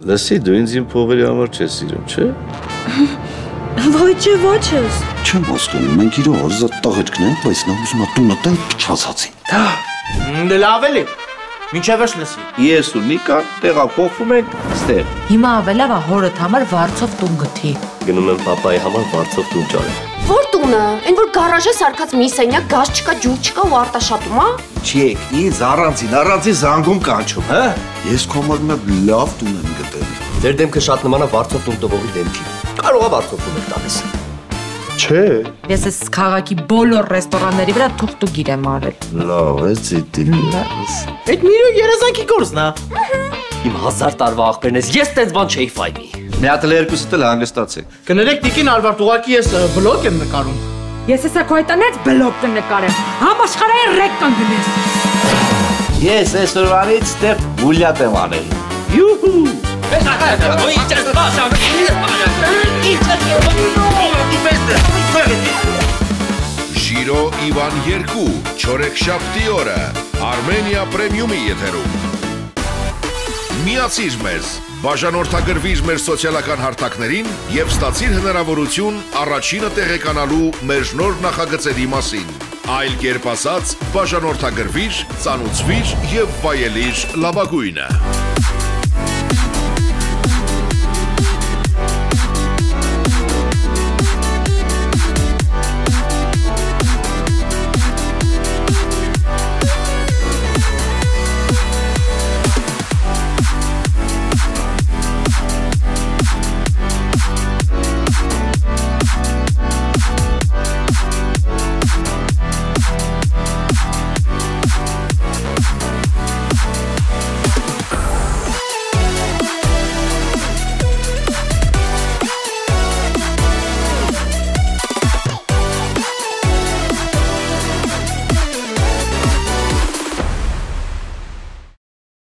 Լսի, դու ինձ իմ փողերի համար չես սիրում, չէ՞։ Ոչ ես։ Չեմ հասկանում, մենք իրո ազատ տաղերքն ենք, բայց նա ուզում է տունը տեն փչացածին։ Դե լավ էլի։ Մինչև ես լսի։ Ես ու Նիկան տեղափոխվում ենք ստեղ։ Հիմա ավելավ է հորդ համար վարձով տուն գթի։ Գնում եմ պապայի համար վարձով տուն ճարեմ։ Որ տունը, այն որ գարաժը սարքած մի սենյակ, գազ չկա, ջուր չկա ու արտաշատում, հա։ Չեք, ինձ առանձին զանգում կանչում, հա։ Ես քո համար մի լավ տուն եմ գտել։ Ձեր դեմքը շատ նման է վարձով տուն տվողի դեմքին։ Կարող է վարձով տուն եք տալիս։ Չէ։ Ես այս քաղաքի բոլոր ռեստորանների վրա թուղթուգիր եմ արել։ Լավ, ես դիտիլ։ Այդ միրո երազանքի գործն է։ Իմ 1000 տարվա աղբերն ես, ես տենց բան չէի ֆայմի։ Մի հատ էլ երկուսդ էլ հանգստացեք։ Կներեք Տիկին Ալվարդ, ուղղակի ես բլոգ եմ նկարում։ Ես հեսա քո հայտնեց բլոգ կնկարեմ։ Համաշխարհային ռեկ կանգնես։ Ես այսօրվանից ստեղ գուլյատ եմ անել։ Յուհու։ Ժիրո Իվան 2 չորեքշաբթի օրը Armenia Premium-ի եթերում։ Միացիր մեզ, բաժանորդագրվիր մեր սոցիալական հարթակներին եւ ստացիր հնարավորություն առաջինը տեղեկանալու մեր նոր նախագծերի մասին։ Այլ կերպ ասած, բաժանորդագրվիր, ծանուցվիր եւ վայելիր լավագույնը։